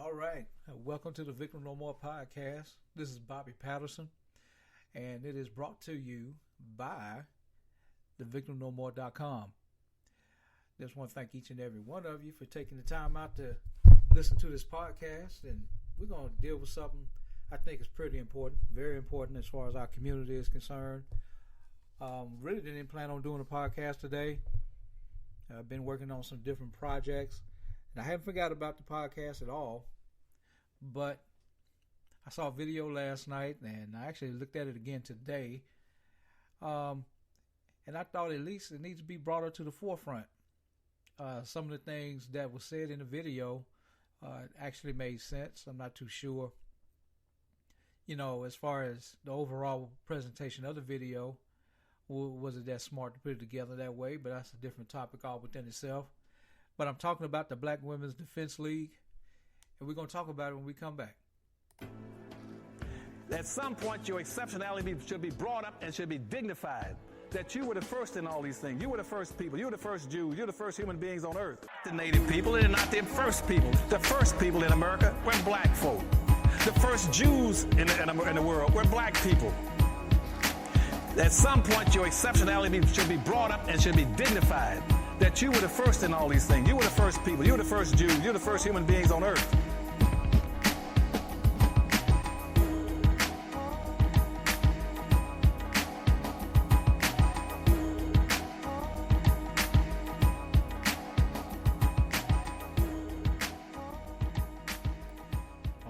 All right. Welcome to the Victim No More podcast. This is Bobby Patterson, and it is brought to you by thevictimnomore.com. Just want to thank each and every one of you for taking the time out to listen to this podcast, and we're going to deal with something I think is pretty important, very important as far as our community is concerned. Really didn't plan on doing a podcast today. I've been working on some different projects, and I haven't forgot about the podcast at all, but I saw a video last night, and I actually looked at it again today, and I thought at least it needs to be brought up to the forefront. Some of the things that were said in the video actually made sense. I'm not too sure, as far as the overall presentation of the video, was it that smart to put it together that way? But that's a different topic all within itself. But I'm talking about the Black Women's Defense League, and we're going to talk about it when we come back. At some point, your exceptionality should be brought up and should be dignified. That you were the first in all these things. You were the first people. You were the first Jews. You're the first human beings on earth. The native people, they're not the first people. The first people in America were black folk. The first Jews in the world were black people. At some point, your exceptionality should be brought up and should be dignified. That you were the first in all these things. You were the first people. You were the first Jews. You're the first human beings on earth.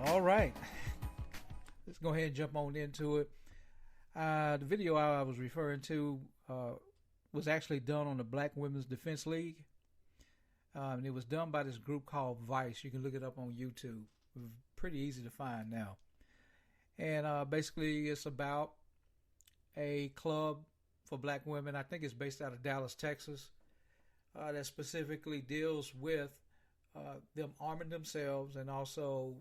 All right. Let's go ahead and jump on into it. The video I was referring to was actually done on the Black Women's Defense League. And it was done by this group called Vice. You can look it up on YouTube. Pretty easy to find now. And basically it's about a club for black women. I think it's based out of Dallas, Texas, that specifically deals with them arming themselves and also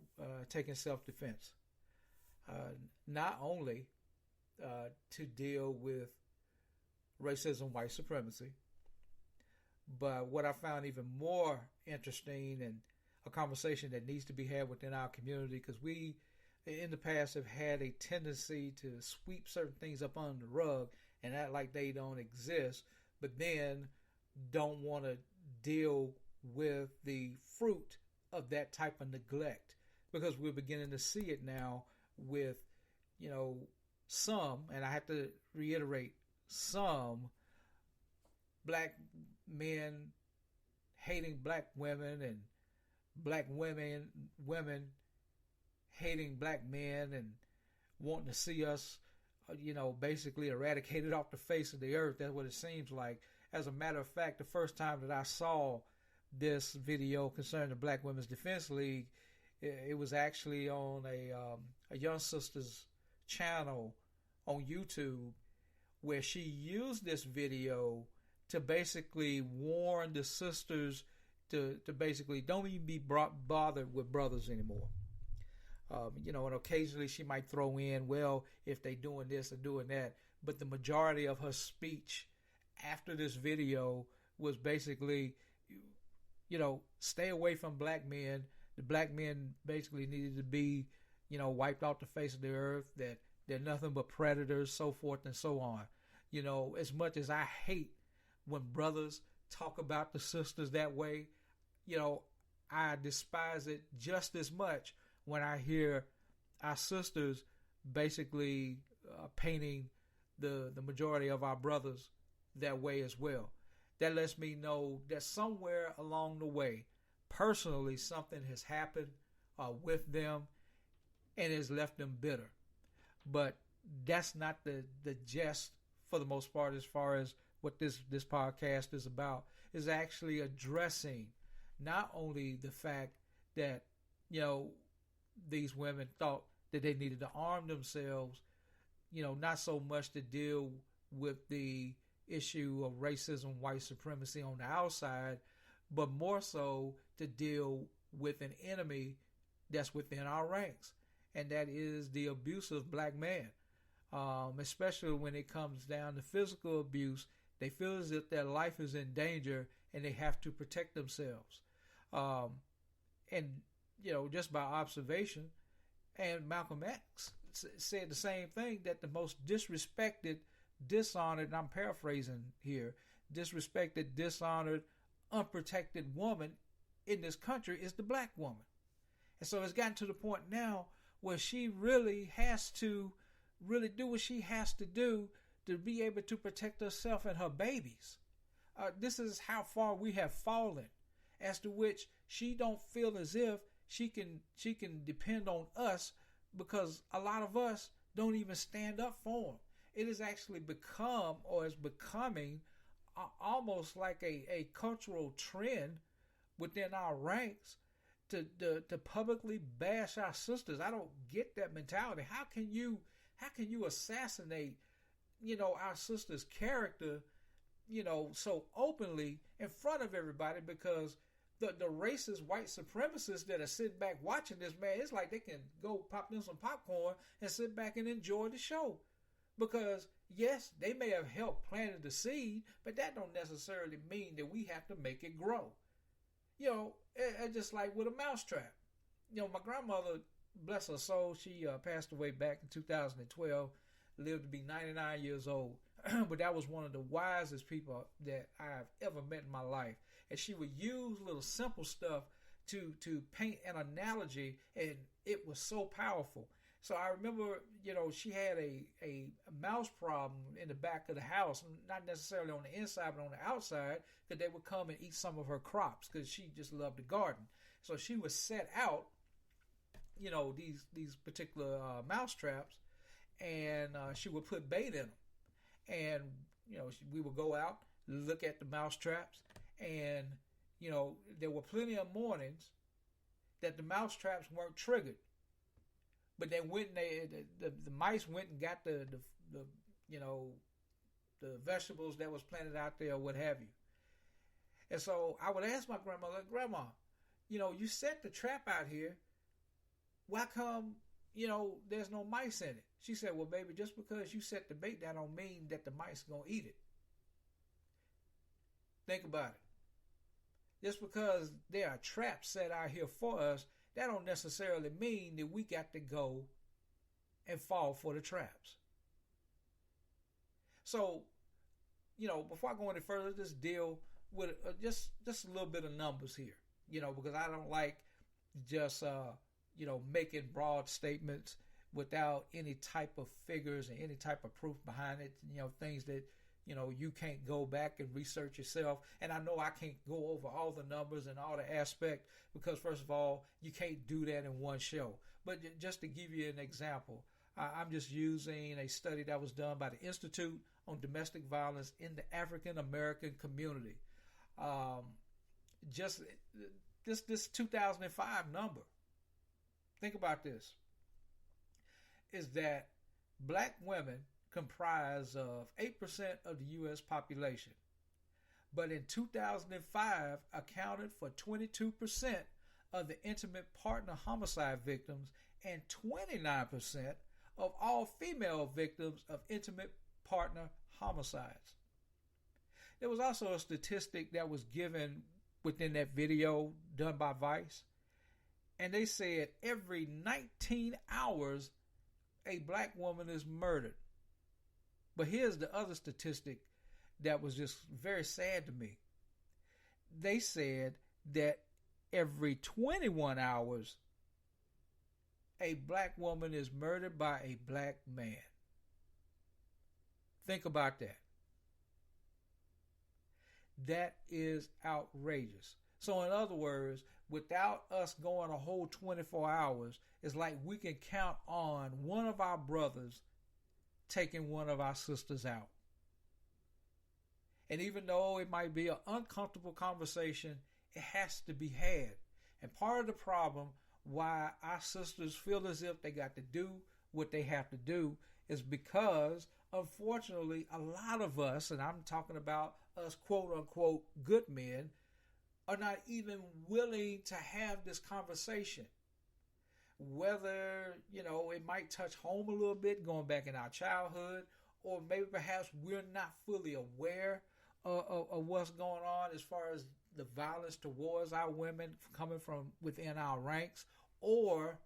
taking self-defense. Not only to deal with racism, white supremacy, but what I found even more interesting and a conversation that needs to be had within our community, because we in the past have had a tendency to sweep certain things up under the rug and act like they don't exist, but then don't want to deal with the fruit of that type of neglect, because we're beginning to see it now with some, and I have to reiterate, some black men hating black women and black women hating black men and wanting to see us basically eradicated off the face of the earth. That's what it seems like. As a matter of fact, the first time that I saw this video concerning the Black Women's Defense League, it was actually on a young sister's channel on YouTube, where she used this video to basically warn the sisters to basically don't even be bothered with brothers anymore. And occasionally she might throw in, well, if they doing this or doing that, but the majority of her speech after this video was basically, stay away from black men. The black men basically needed to be, wiped off the face of the earth, that they're nothing but predators, so forth and so on. As much as I hate when brothers talk about the sisters that way, I despise it just as much when I hear our sisters basically painting the majority of our brothers that way as well. That lets me know that somewhere along the way, personally, something has happened with them and has left them bitter. But that's not the gist for the most part, as far as what this podcast is about. Is actually addressing not only the fact that these women thought that they needed to arm themselves, not so much to deal with the issue of racism, white supremacy on the outside, but more so to deal with an enemy that's within our ranks, and that is the abusive black man. Especially when it comes down to physical abuse, they feel as if their life is in danger and they have to protect themselves. And just by observation. And Malcolm X said the same thing, that the most disrespected, dishonored, and I'm paraphrasing here, disrespected, dishonored, unprotected woman in this country is the black woman. And so it's gotten to the point now where she really has to really do what she has to do to be able to protect herself and her babies. This is how far we have fallen, as to which she don't feel as if she can depend on us, because a lot of us don't even stand up for them. It has actually become, or is becoming, almost like a cultural trend within our ranks to publicly bash our sisters. I don't get that mentality. How can you assassinate, our sister's character, so openly in front of everybody? Because the racist white supremacists that are sitting back watching this, man, it's like they can go pop them some popcorn and sit back and enjoy the show. Because yes, they may have helped planted the seed, but that don't necessarily mean that we have to make it grow. It's just like with a mousetrap. My grandmother, bless her soul, she passed away back in 2012, lived to be 99 years old. But that was one of the wisest people that I've ever met in my life. And she would use little simple stuff to paint an analogy, and it was so powerful. So I remember, she had a mouse problem in the back of the house, not necessarily on the inside, but on the outside, because they would come and eat some of her crops, because she just loved the garden. So she would set out, these particular mouse traps, and she would put bait in them. And, we would go out, look at the mouse traps, and, there were plenty of mornings that the mouse traps weren't triggered. But they went and the mice went and got the vegetables that was planted out there or what have you. And so I would ask my grandmother, Grandma, you set the trap out here. Why come, there's no mice in it? She said, well, baby, just because you set the bait, that don't mean that the mice are going to eat it. Think about it. Just because there are traps set out here for us, that don't necessarily mean that we got to go and fall for the traps. So, before I go any further, just deal with just a little bit of numbers here, because I don't like just, making broad statements without any type of figures and any type of proof behind it, things that, you can't go back and research yourself. And I know I can't go over all the numbers and all the aspects, because first of all, you can't do that in one show. But just to give you an example, I'm just using a study that was done by the Institute on Domestic Violence in the African American Community. Just this 2005 number. Think about this. Is that black women comprise of 8% of the U.S. population, but in 2005 accounted for 22% of the intimate partner homicide victims and 29% of all female victims of intimate partner homicides. There was also a statistic that was given within that video done by Vice, and they said every 19 hours a black woman is murdered. But here's the other statistic that was just very sad to me. They said that every 21 hours, a black woman is murdered by a black man. Think about that. That is outrageous. So in other words, without us going a whole 24 hours, it's like we can count on one of our brothers taking one of our sisters out. And even though it might be an uncomfortable conversation, it has to be had. And part of the problem why our sisters feel as if they got to do what they have to do is because, unfortunately, a lot of us, and I'm talking about us quote unquote good men, are not even willing to have this conversation. Whether, it might touch home a little bit, going back in our childhood, or maybe perhaps we're not fully aware of what's going on as far as, the violence towards our women coming from within our ranks, or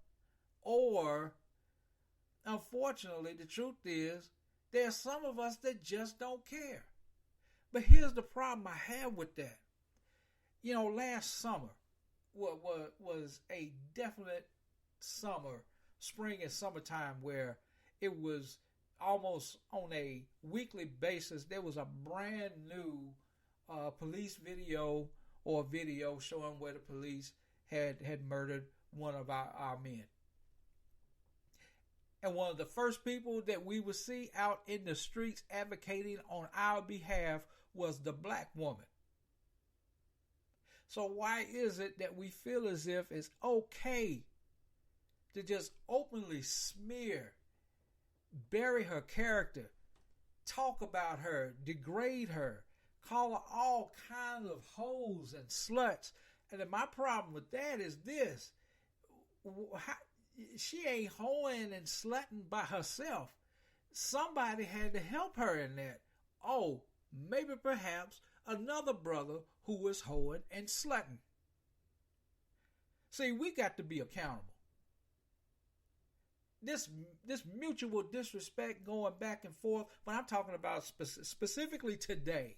unfortunately, the truth is, there's some of us that just don't care. But here's the problem I have with that. You know, last summer was a definite summer, spring and summertime, where it was almost on a weekly basis. There was a brand new police video or video showing where the police had murdered one of our men. And one of the first people that we would see out in the streets advocating on our behalf was the black woman. So why is it that we feel as if it's okay to just openly smear, bury her character, talk about her, degrade her, call her all kinds of hoes and sluts? And then my problem with that is this: she ain't hoeing and slutting by herself. Somebody had to help her in that. Oh, maybe perhaps another brother who was hoeing and slutting. See, we got to be accountable. This mutual disrespect going back and forth, when I'm talking about specifically today,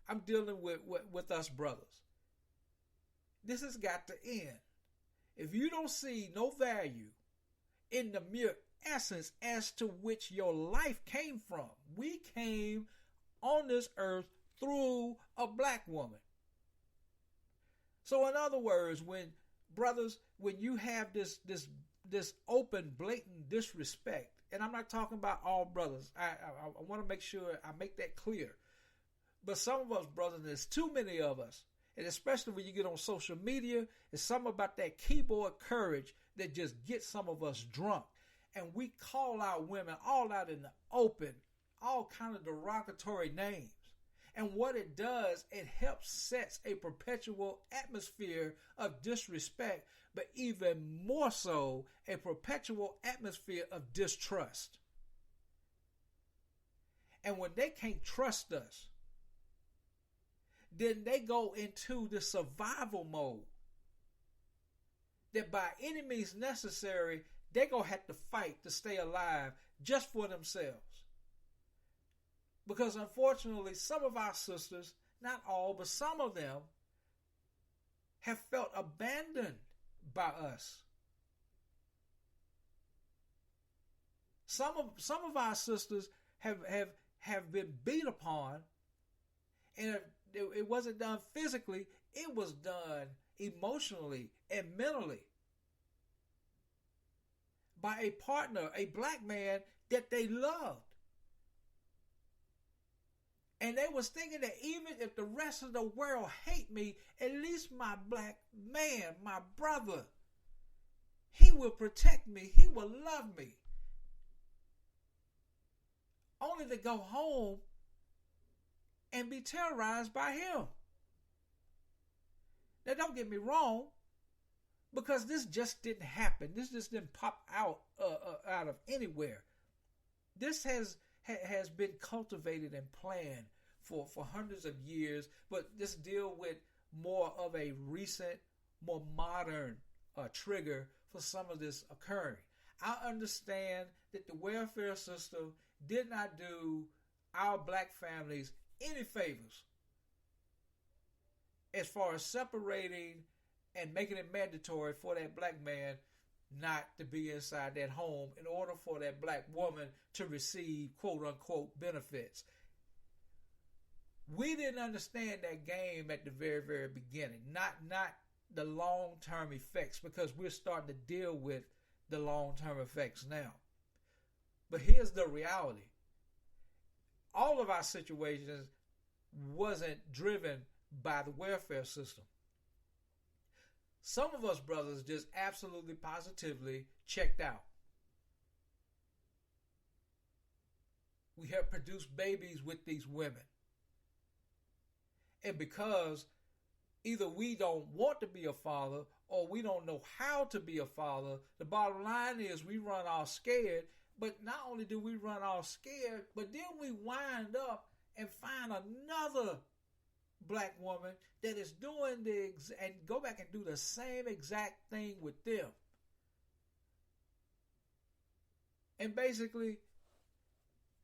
I'm dealing with us brothers. This has got to end. If you don't see no value in the mere essence as to which your life came from, we came on this earth through a black woman. So in other words, when you have this open, blatant disrespect, and I'm not talking about all brothers, I want to make sure I make that clear. But some of us brothers, there's too many of us, and especially when you get on social media, it's something about that keyboard courage that just gets some of us drunk. And we call out women all out in the open, all kind of derogatory names. And what it does, it helps sets a perpetual atmosphere of disrespect, but even more so, a perpetual atmosphere of distrust. And when they can't trust us, then they go into the survival mode. That by any means necessary, they're going to have to fight to stay alive just for themselves. Because unfortunately, some of our sisters, not all, but some of them, have felt abandoned by us. Some of our sisters have been beat upon, and it wasn't done physically, it was done emotionally and mentally by a partner, a black man that they loved. And they was thinking that even if the rest of the world hate me, at least my black man, my brother, he will protect me. He will love me. Only to go home and be terrorized by him. Now, don't get me wrong, because this just didn't happen. This just didn't pop out of anywhere. This has been cultivated and planned for hundreds of years, but this deal with more of a recent, more modern trigger for some of this occurring. I understand that the welfare system did not do our black families any favors as far as separating and making it mandatory for that black man not to be inside that home in order for that black woman to receive quote-unquote benefits. We didn't understand that game at the very, very beginning. Not the long-term effects, because we're starting to deal with the long-term effects now. But here's the reality. All of our situations wasn't driven by the welfare system. Some of us brothers just absolutely positively checked out. We have produced babies with these women. And because either we don't want to be a father or we don't know how to be a father, the bottom line is we run all scared. But not only do we run all scared, but then we wind up and find another black woman that is doing and go back and do the same exact thing with them. And basically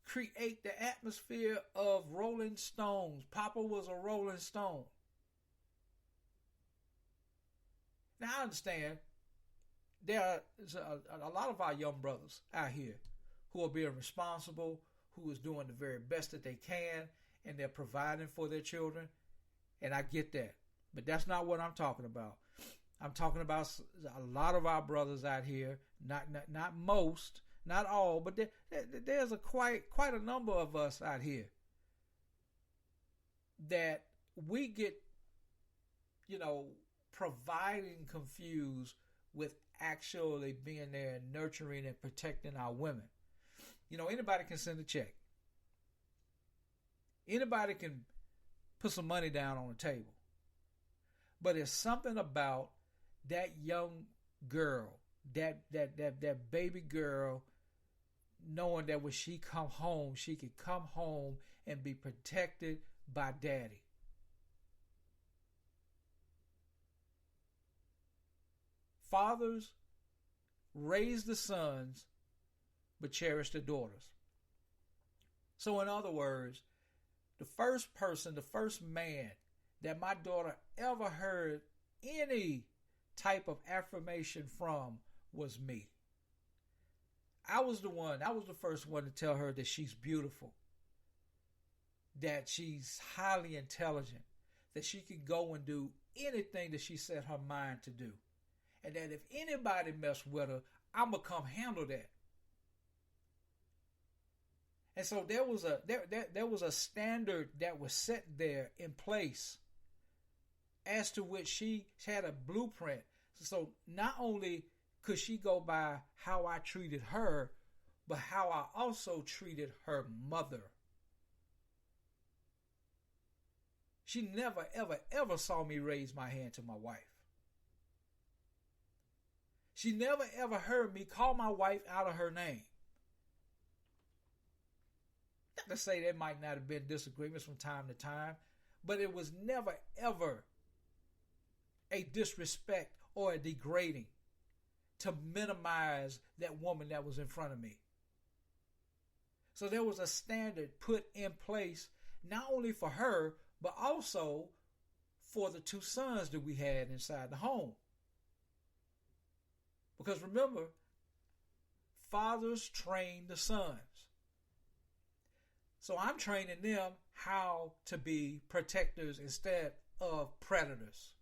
create the atmosphere of Rolling Stones. Papa was a Rolling Stone. Now I understand there is a lot of our young brothers out here who are being responsible, who is doing the very best that they can, and they're providing for their children. And I get that. But that's not what I'm talking about. I'm talking about a lot of our brothers out here, not most, not all, but there's quite a number of us out here that we get, providing confused with actually being there and nurturing and protecting our women. Anybody can send a check. Anybody can put some money down on the table. But it's something about that young girl, that baby girl, knowing that when she come home, she could come home and be protected by daddy. Fathers raise the sons, but cherish the daughters. So in other words, the first man that my daughter ever heard any type of affirmation from was me. I was the first one to tell her that she's beautiful, that she's highly intelligent, that she could go and do anything that she set her mind to do. And that if anybody mess with her, I'm going to come handle that. And so there was a standard that was set there in place as to which she had a blueprint. So not only could she go by how I treated her, but how I also treated her mother. She never, ever, ever saw me raise my hand to my wife. She never, ever heard me call my wife out of her name. Not to say there might not have been disagreements from time to time, but it was never, ever a disrespect or a degrading to minimize that woman that was in front of me. So there was a standard put in place, not only for her, but also for the two sons that we had inside the home. Because remember, fathers train the sons. So I'm training them how to be protectors instead of predators.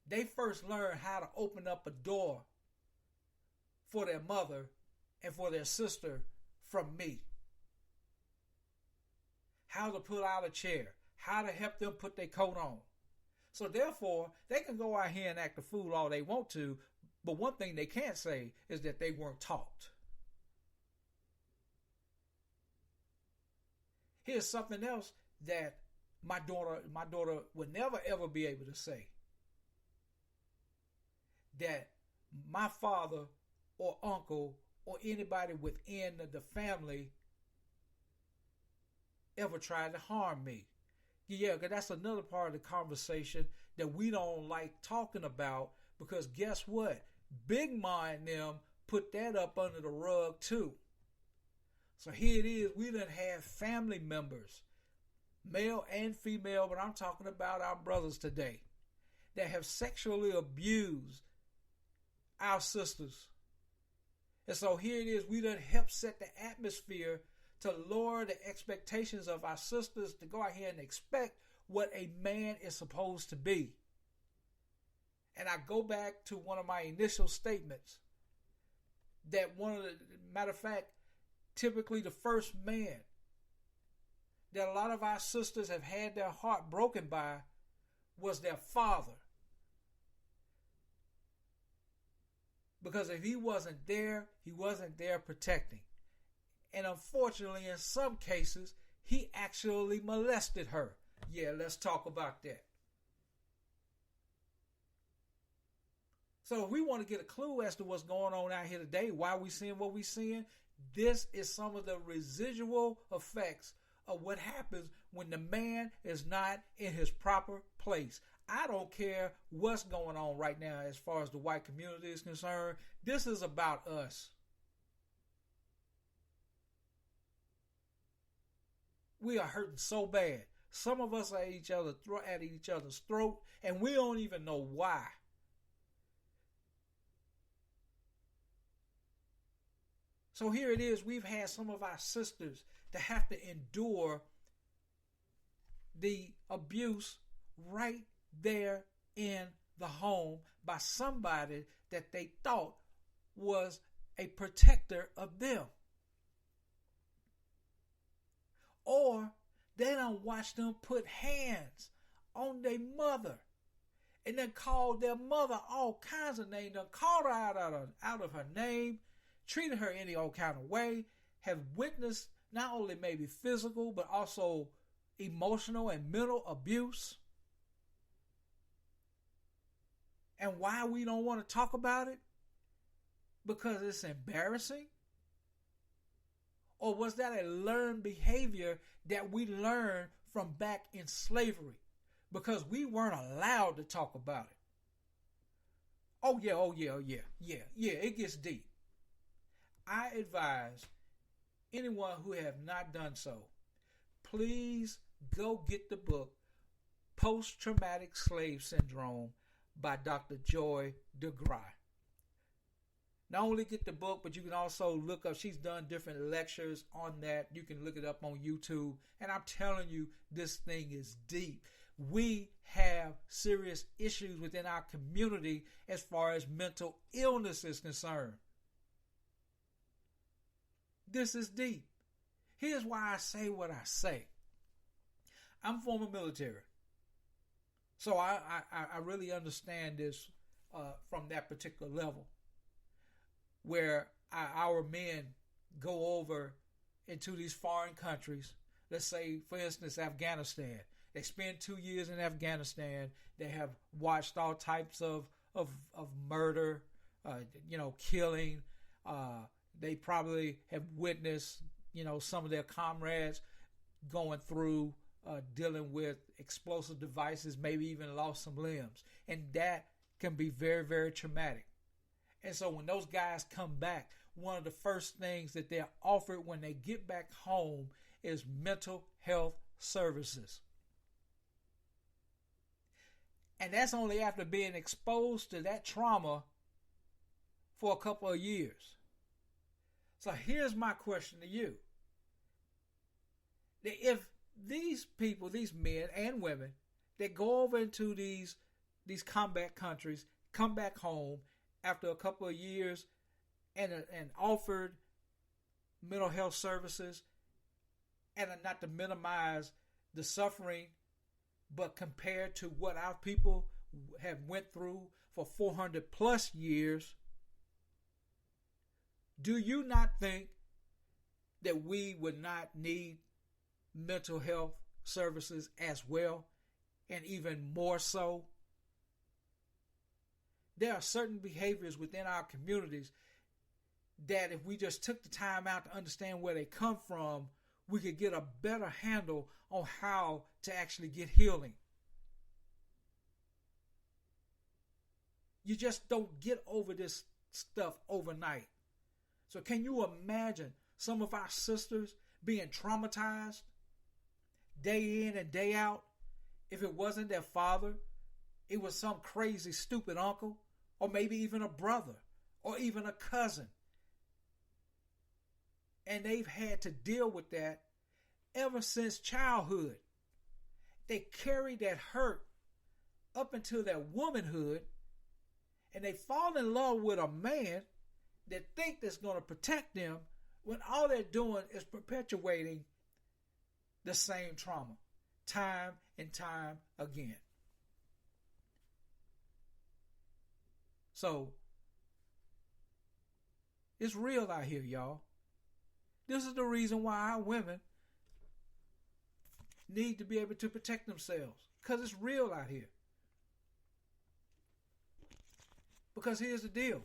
They first learn how to open up a door for their mother and for their sister from me. How to pull out a chair, how to help them put their coat on. So therefore, they can go out here and act a fool all they want to, but one thing they can't say is that they weren't taught. Here's something else that my daughter would never ever be able to say. That my father or uncle or anybody within the family ever tried to harm me. Yeah, because that's another part of the conversation that we don't like talking about, because guess what? Big Ma and them put that up under the rug too. So here it is, we done have family members, male and female, but I'm talking about our brothers today, that have sexually abused our sisters. And so here it is, we done helped set the atmosphere to lower the expectations of our sisters to go out here and expect what a man is supposed to be. And I go back to one of my initial statements that matter of fact, typically the first man that a lot of our sisters have had their heart broken by was their father. Because if he wasn't there protecting. And unfortunately, in some cases, he actually molested her. Yeah, let's talk about that. So if we want to get a clue as to what's going on out here today, why we seeing what we seeing, this is some of the residual effects of what happens when the man is not in his proper place. I don't care what's going on right now as far as the white community is concerned. This is about us. We are hurting so bad. Some of us are at each other's throat, and we don't even know why. So here it is. We've had some of our sisters to have to endure the abuse right there in the home by somebody that they thought was a protector of them. Or they don't watch them put hands on their mother and then call their mother all kinds of names. They called her out of her name, treated her any old kind of way, have witnessed not only maybe physical but also emotional and mental abuse. And why we don't want to talk about it? Because it's embarrassing? Or was that a learned behavior that we learned from back in slavery? Because we weren't allowed to talk about it. Oh yeah, it gets deep. I advise anyone who have not done so, please go get the book Post-Traumatic Slave Syndrome by Dr. Joy DeGruy. Not only get the book, but you can also look up, she's done different lectures on that. You can look it up on YouTube. And I'm telling you, this thing is deep. We have serious issues within our community as far as mental illness is concerned. This is deep. Here's why I say what I say. I'm former military. So I really understand this from that particular level, where our men go over into these foreign countries. Let's say, for instance, Afghanistan. They spend 2 years in Afghanistan. They have watched all types of murder, killing. They probably have witnessed, some of their comrades going through dealing with explosive devices, maybe even lost some limbs. And that can be very, very traumatic. And so when those guys come back, one of the first things that they're offered when they get back home is mental health services. And that's only after being exposed to that trauma for a couple of years. So here's my question to you. If these people, these men and women that go over into these combat countries, come back home after a couple of years and offered mental health services, and not to minimize the suffering, but compared to what our people have went through for 400 plus years, do you not think that we would not need mental health services as well, and even more so? There are certain behaviors within our communities that if we just took the time out to understand where they come from, we could get a better handle on how to actually get healing. You just don't get over this stuff overnight. So can you imagine some of our sisters being traumatized day in and day out? If it wasn't their father, it was some crazy, stupid uncle, or maybe even a brother, or even a cousin. And they've had to deal with that ever since childhood. They carry that hurt up until their womanhood, and they fall in love with a man that think that's going to protect them, when all they're doing is perpetuating the same trauma time and time again. So it's real out here, y'all. This is the reason why our women need to be able to protect themselves, because it's real out here. Because here's the deal.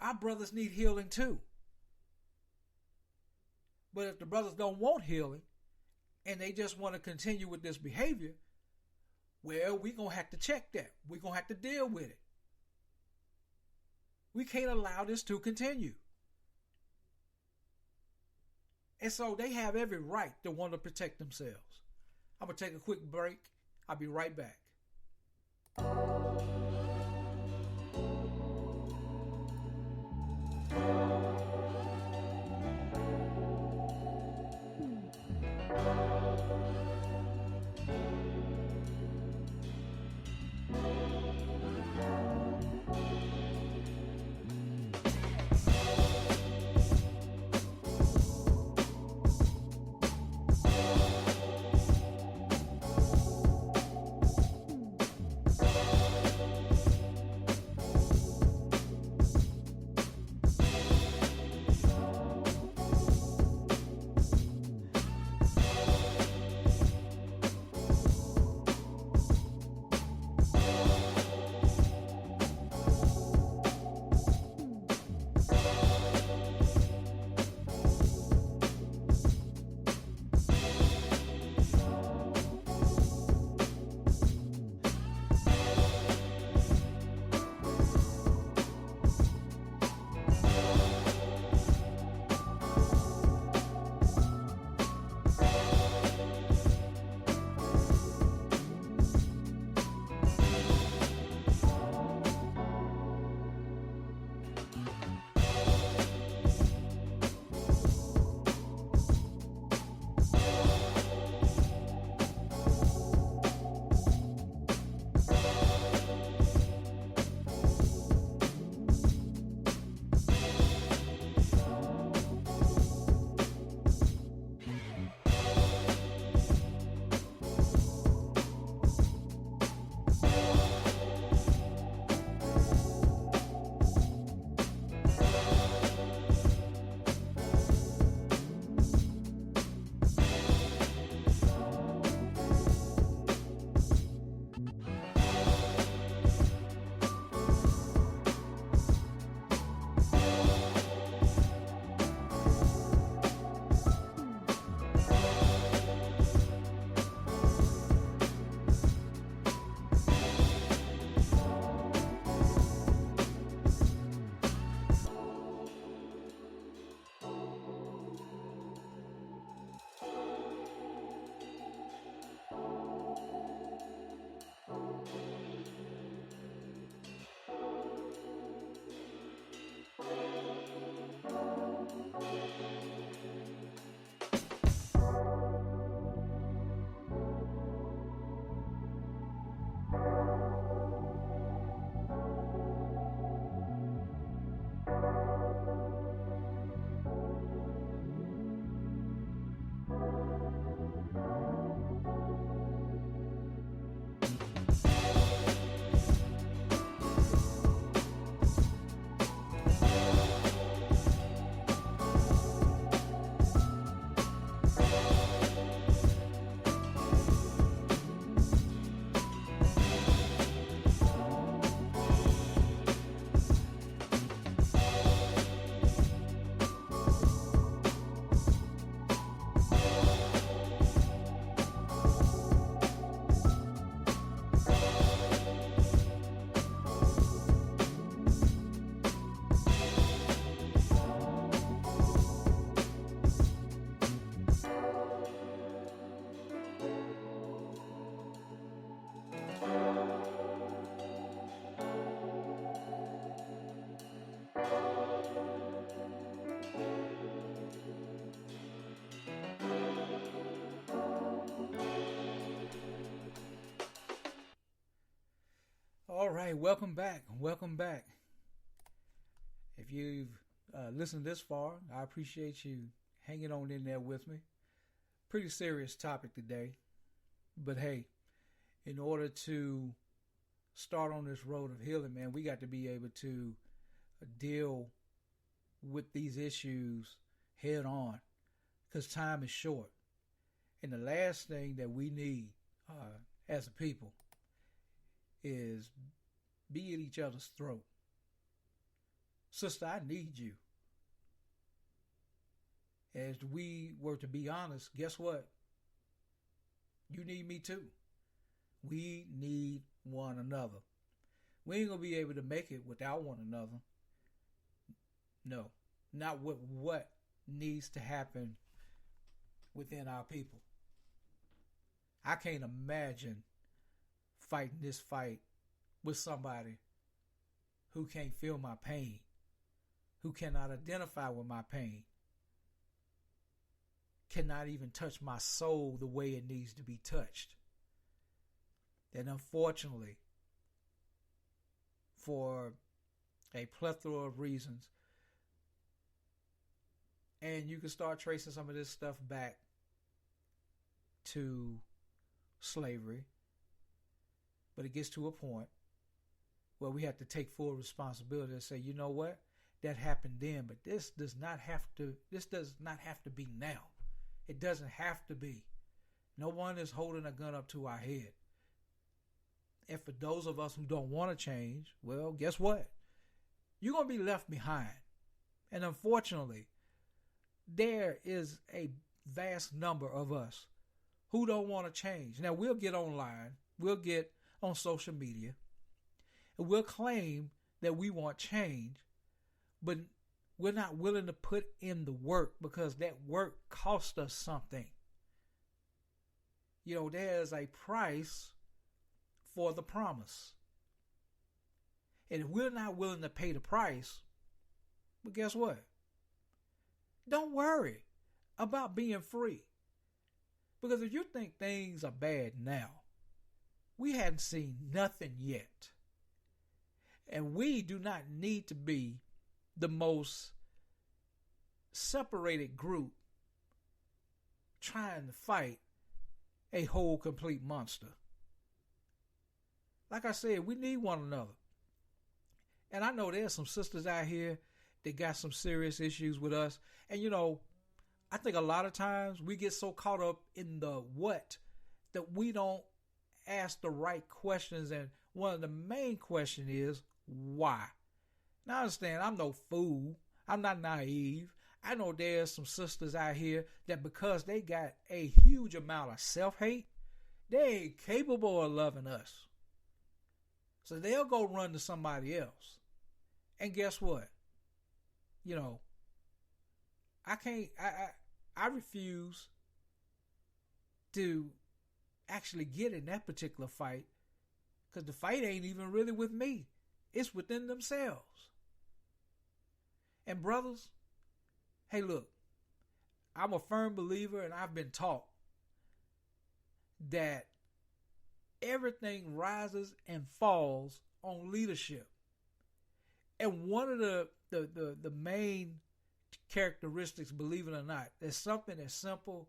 Our brothers need healing too. But if the brothers don't want healing and they just want to continue with this behavior, well, we're going to have to check that. We're going to have to deal with it. We can't allow this to continue. And so they have every right to want to protect themselves. I'm going to take a quick break. I'll be right back. All right, welcome back. Welcome back. If you've listened this far, I appreciate you hanging on in there with me. Pretty serious topic today. But hey, in order to start on this road of healing, man, we got to be able to deal with these issues head on because time is short. And the last thing that we need as a people is be at each other's throat. Sister, I need you. As we were to be honest, guess what? You need me too. We need one another. We ain't going to be able to make it without one another. No, not with what needs to happen within our people. I can't imagine fighting this fight with somebody who can't feel my pain, who cannot identify with my pain, cannot even touch my soul the way it needs to be touched. And unfortunately, for a plethora of reasons, and you can start tracing some of this stuff back to slavery, but it gets to a point where we have to take full responsibility and say, you know what, that happened then, but this does not have to be now. It doesn't have to be. No one is holding a gun up to our head. And for those of us who don't want to change, well, guess what? You're going to be left behind. And unfortunately, there is a vast number of us who don't want to change. Now, we'll get online, we'll get on social media, and we'll claim that we want change, but we're not willing to put in the work because that work costs us something. You know, there's a price for the promise. And if we're not willing to pay the price, well, guess what? Don't worry about being free. Because if you think things are bad now, we hadn't seen nothing yet. And we do not need to be the most separated group trying to fight a whole complete monster. Like I said, we need one another. And I know there's some sisters out here that got some serious issues with us. And you know, I think a lot of times we get so caught up in the what that we don't ask the right questions. And one of the main questions is why? Now, I understand I'm no fool. I'm not naive. I know there's some sisters out here that because they got a huge amount of self-hate, they ain't capable of loving us. So they'll go run to somebody else. And guess what? You know, I refuse to actually get in that particular fight because the fight ain't even really with me. It's within themselves. And brothers, hey, look, I'm a firm believer and I've been taught that everything rises and falls on leadership. And one of the main characteristics, believe it or not, that something as simple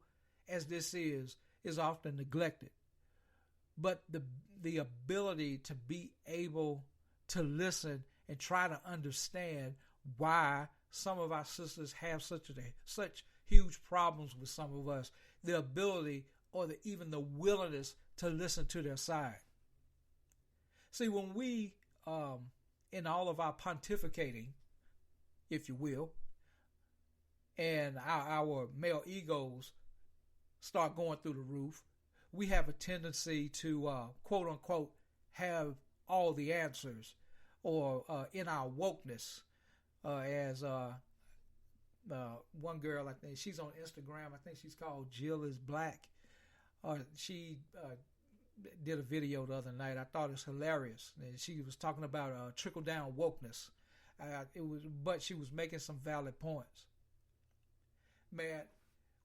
as this is often neglected. But the ability to be able to listen and try to understand why some of our sisters have such huge problems with some of us, the ability or even the willingness to listen to their side. See, when we, in all of our pontificating, if you will, and our male egos start going through the roof, we have a tendency to, quote unquote, have all the answers, or in our wokeness, as one girl, I think she's on Instagram, I think she's called Jill is Black. She did a video the other night. I thought it was hilarious. And she was talking about trickle down wokeness. But she was making some valid points. Man,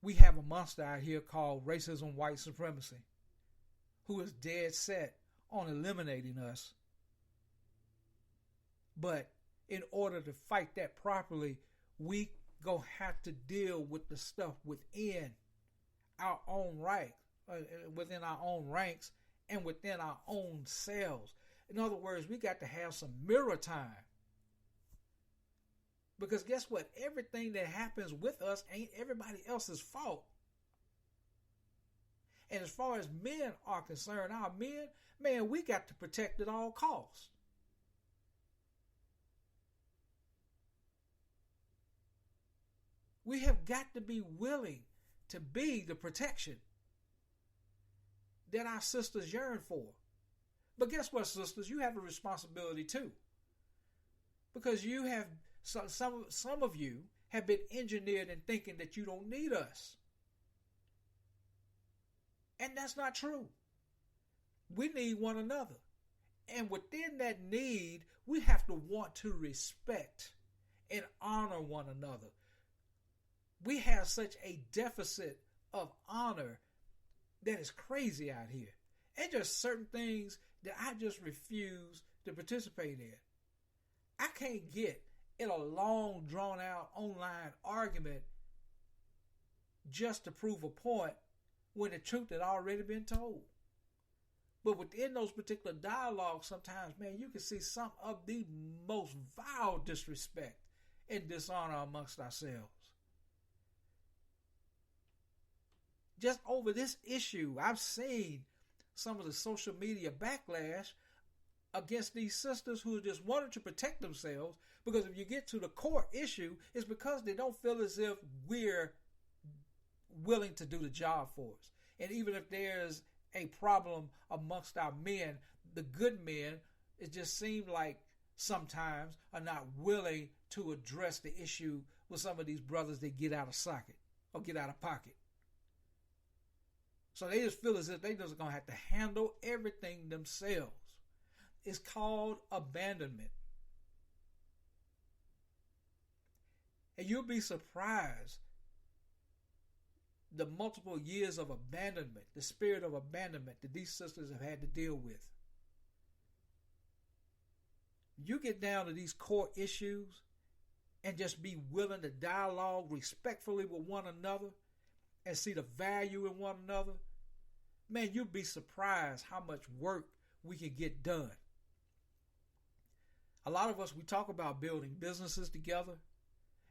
we have a monster out here called racism, white supremacy, who is dead set on eliminating us. But in order to fight that properly, we gonna have to deal with the stuff within our own right, within our own ranks, and within our own selves. In other words, we got to have some mirror time. Because guess what? Everything that happens with us ain't everybody else's fault. And as far as men are concerned, our men, man, we got to protect at all costs. We have got to be willing to be the protection that our sisters yearn for. But guess what, sisters? You have a responsibility too. Because you have, some of you have been engineered in thinking that you don't need us. And that's not true. We need one another. And within that need, we have to want to respect and honor one another. We have such a deficit of honor that is crazy out here. And just certain things that I just refuse to participate in. I can't get in a long, drawn-out online argument just to prove a point when the truth had already been told. But within those particular dialogues, sometimes, man, you can see some of the most vile disrespect and dishonor amongst ourselves. Just over this issue, I've seen some of the social media backlash against these sisters who just wanted to protect themselves, because if you get to the core issue, it's because they don't feel as if we're willing to do the job for us. And even if there's a problem amongst our men, the good men, it just seems like sometimes are not willing to address the issue with some of these brothers that get out of socket or get out of pocket. So they just feel as if they just going to have to handle everything themselves. It's called abandonment. And you'll be surprised the multiple years of abandonment, the spirit of abandonment that these sisters have had to deal with. You get down to these core issues and just be willing to dialogue respectfully with one another and see the value in one another, man, you'll be surprised how much work we can get done. A lot of us, we talk about building businesses together,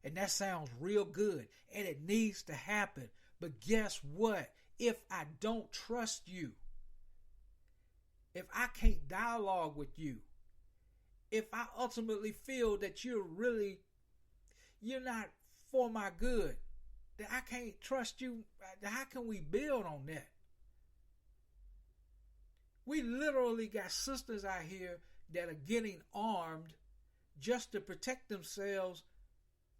and that sounds real good, and it needs to happen. But guess what? If I don't trust you, if I can't dialogue with you, if I ultimately feel that you're not for my good, that I can't trust you, how can we build on that? We literally got sisters out here that are getting armed just to protect themselves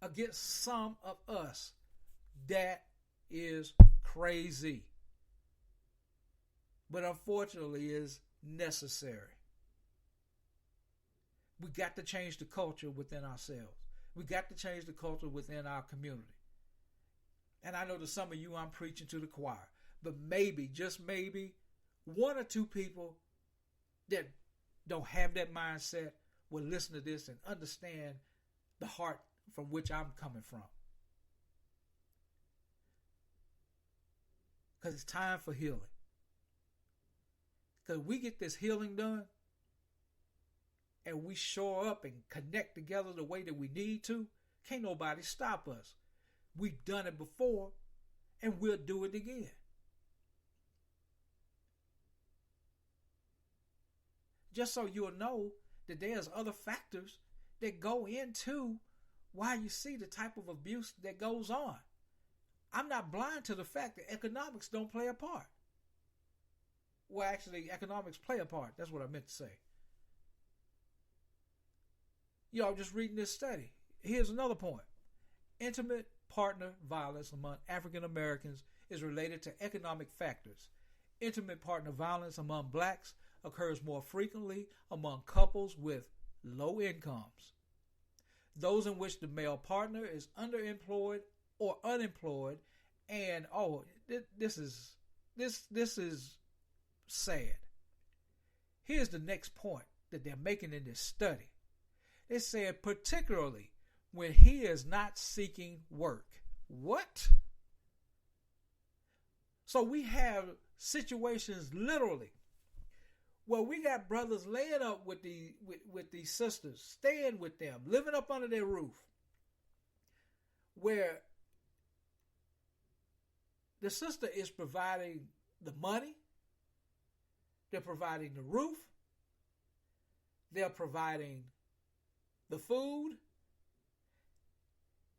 against some of us. That is crazy. But unfortunately is necessary. We got to change the culture within ourselves. We got to change the culture within our community. And I know to some of you I'm preaching to the choir, but maybe, just maybe, one or two people that don't have that mindset will listen to this and understand the heart from which I'm coming from. Because it's time for healing. Because we get this healing done and we shore up and connect together the way that we need to, can't nobody stop us. We've done it before and we'll do it again. Just so you'll know that there's other factors that go into why you see the type of abuse that goes on. I'm not blind to the fact that economics don't play a part. Well, actually, economics play a part. That's what I meant to say. I'm just reading this study. Here's another point. Intimate partner violence among African Americans is related to economic factors. Intimate partner violence among blacks occurs more frequently among couples with low incomes. Those in which the male partner is underemployed or unemployed, and this is sad. Here's the next point that they're making in this study. It said particularly when he is not seeking work. What? So we have situations literally where we got brothers laying up with these sisters, staying with them, living up under their roof, where the sister is providing the money, they're providing the roof, they're providing the food,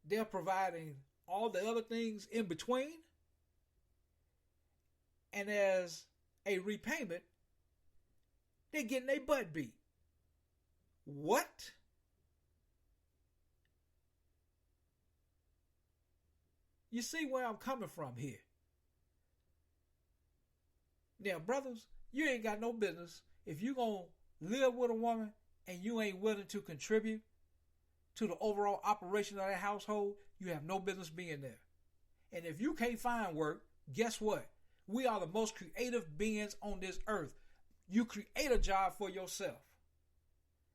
they're providing all the other things in between. And as a repayment, they're getting their butt beat. What? You see where I'm coming from here. Now, brothers, you ain't got no business. If you going to live with a woman and you ain't willing to contribute to the overall operation of that household, you have no business being there. And if you can't find work, guess what? We are the most creative beings on this earth. You create a job for yourself.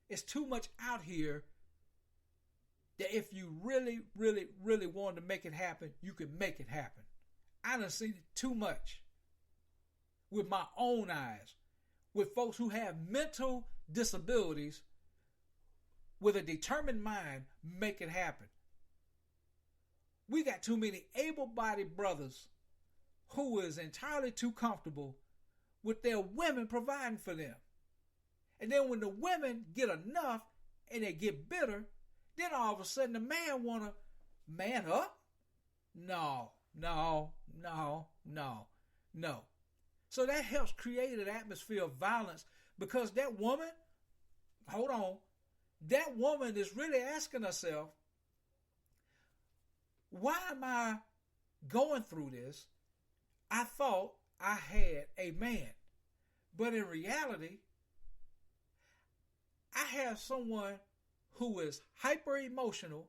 It's too much out here that if you really, really, really wanted to make it happen, you could make it happen. I done seen it too much with my own eyes, with folks who have mental disabilities with a determined mind make it happen. We got too many able-bodied brothers who is entirely too comfortable with their women providing for them. And then when the women get enough and they get bitter, then all of a sudden the man want to man up? No. So that helps create an atmosphere of violence because that woman, that woman is really asking herself, why am I going through this? I thought I had a man. But in reality, I have someone who is hyper emotional,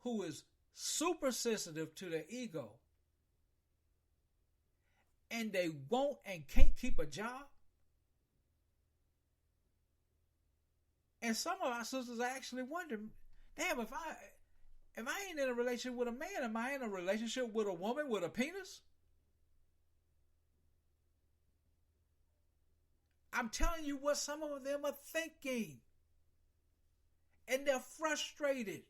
who is super sensitive to their ego, and they won't and can't keep a job. And some of our sisters are actually wondering, damn, if I ain't in a relationship with a man, am I in a relationship with a woman with a penis? I'm telling you what some of them are thinking. And they're frustrated.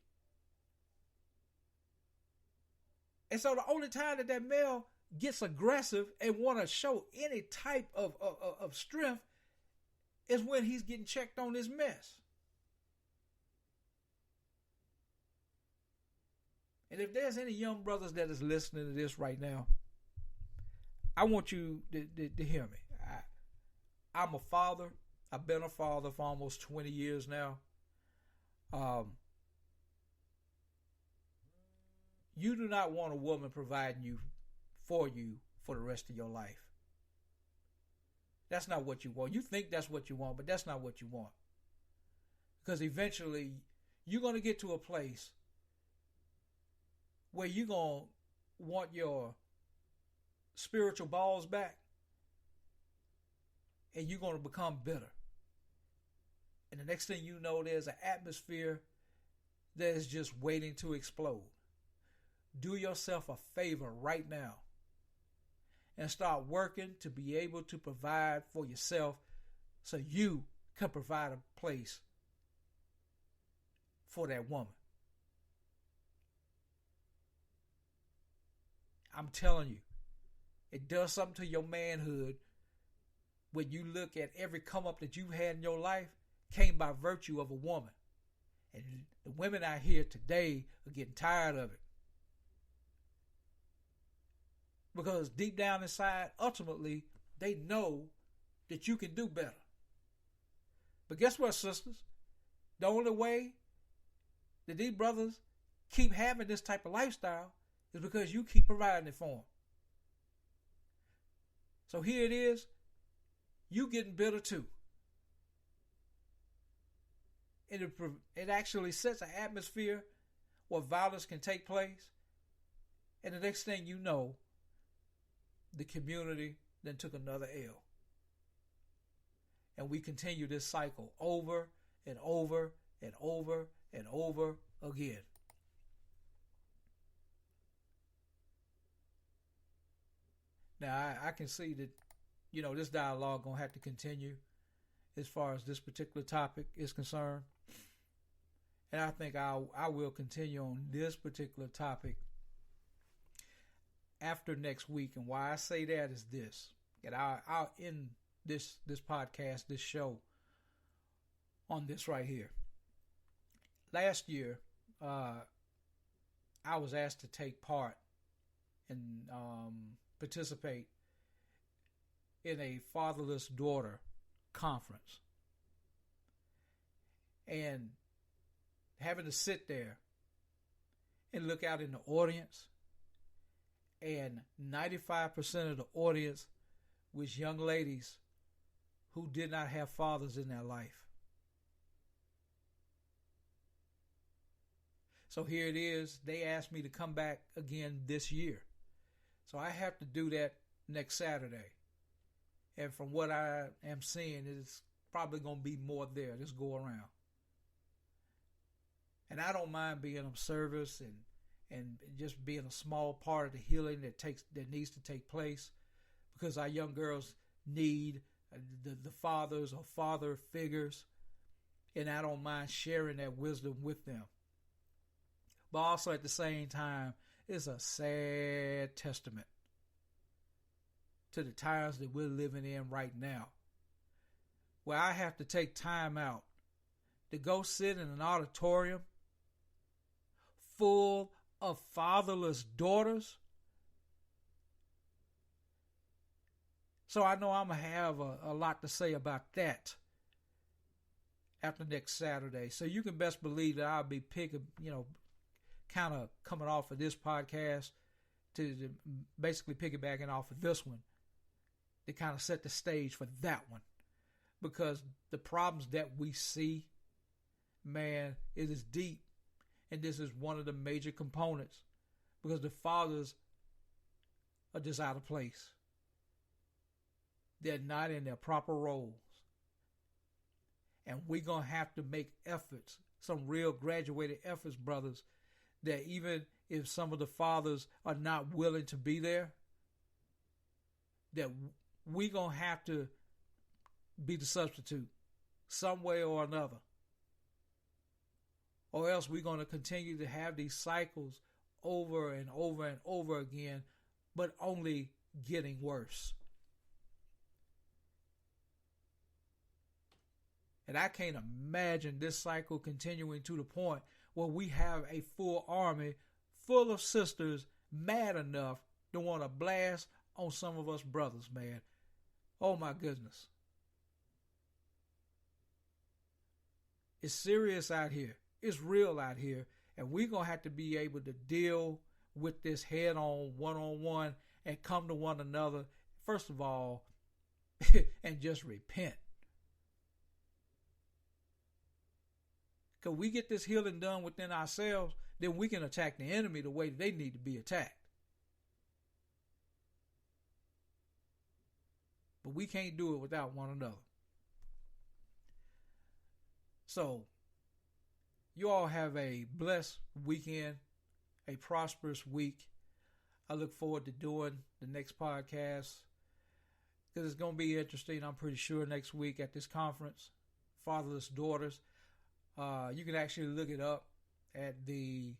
And so the only time that male gets aggressive and want to show any type of strength is when he's getting checked on his mess. And if there's any young brothers that is listening to this right now, I want you to hear me. I'm a father. I've been a father for almost 20 years now. You do not want a woman providing for you for the rest of your life. That's not what you want. You think that's what you want, but that's not what you want. Because eventually, you're going to get to a place where you're going to want your spiritual balls back, and you're going to become bitter. And the next thing you know, there's an atmosphere that is just waiting to explode. Do yourself a favor right now and start working to be able to provide for yourself so you can provide a place for that woman. I'm telling you, it does something to your manhood when you look at every come up that you've had in your life came by virtue of a woman. And the women out here today are getting tired of it. Because deep down inside, ultimately, they know that you can do better. But guess what, sisters? The only way that these brothers keep having this type of lifestyle is because you keep providing it for them. So here it is. You getting bitter too. And it actually sets an atmosphere where violence can take place. And the next thing you know, the community then took another L. And we continue this cycle over and over and over and over again. Now, I can see that, this dialogue going to have to continue as far as this particular topic is concerned. And I think I will continue on this particular topic after next week. And why I say that is this. And I'll end this podcast, this show, on this right here. Last year, I was asked to take part and participate in a fatherless daughter conference. And having to sit there and look out in the audience, and 95% of the audience was young ladies who did not have fathers in their life. So here it is. They asked me to come back again this year. So I have to do that next Saturday. And from what I am seeing, it's probably going to be more there this go around. And I don't mind being of service and just being a small part of the healing that needs to take place, because our young girls need the fathers or father figures, and I don't mind sharing that wisdom with them. But also at the same time, it's a sad testament to the times that we're living in right now, where I have to take time out to go sit in an auditorium full of fatherless daughters. So I know I'm going to have a lot to say about that after next Saturday. So you can best believe that I'll be kind of coming off of this podcast to basically piggybacking off of this one to kind of set the stage for that one. Because the problems that we see, man, it is deep. And this is one of the major components, because the fathers are just out of place. They're not in their proper roles. And we're going to have to make efforts, some real graduated efforts, brothers, that even if some of the fathers are not willing to be there, that we're going to have to be the substitute some way or another. Or else we're going to continue to have these cycles over and over and over again, but only getting worse. And I can't imagine this cycle continuing to the point where we have a full army full of sisters mad enough to want to blast on some of us brothers, man. Oh my goodness. It's serious out here. It's real out here, and we're going to have to be able to deal with this head-on, one-on-one, and come to one another, first of all, and just repent. Because we get this healing done within ourselves, then we can attack the enemy the way they need to be attacked. But we can't do it without one another. So, you all have a blessed weekend, a prosperous week. I look forward to doing the next podcast because it's going to be interesting, I'm pretty sure, next week at this conference, Fatherless Daughters. You can actually look it up at it's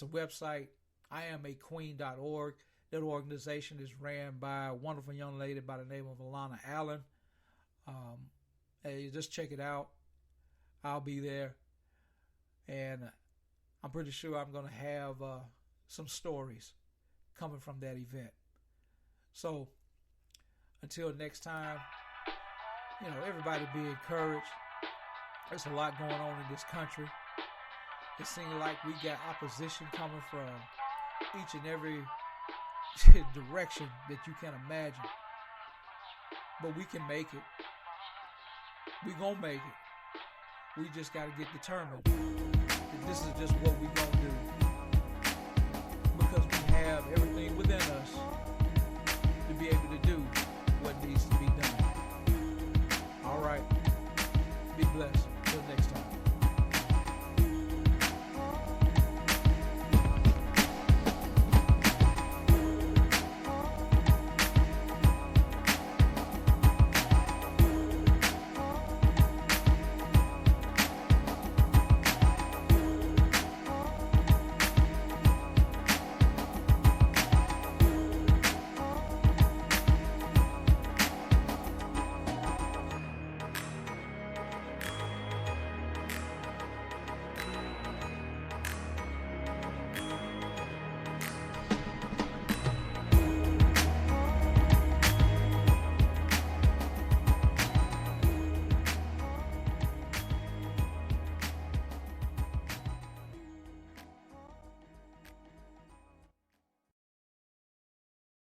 a website, IamAQueen.org. That organization is ran by a wonderful young lady by the name of Alana Allen. Hey, just check it out. I'll be there, and I'm pretty sure I'm going to have some stories coming from that event. So until next time, everybody be encouraged. There's a lot going on in this country. It seems like we got opposition coming from each and every direction that you can imagine. But we can make it. We gonna make it. We just got to get determined that this is just what we're going to do. Because we have everything within us to be able to do what needs to be done.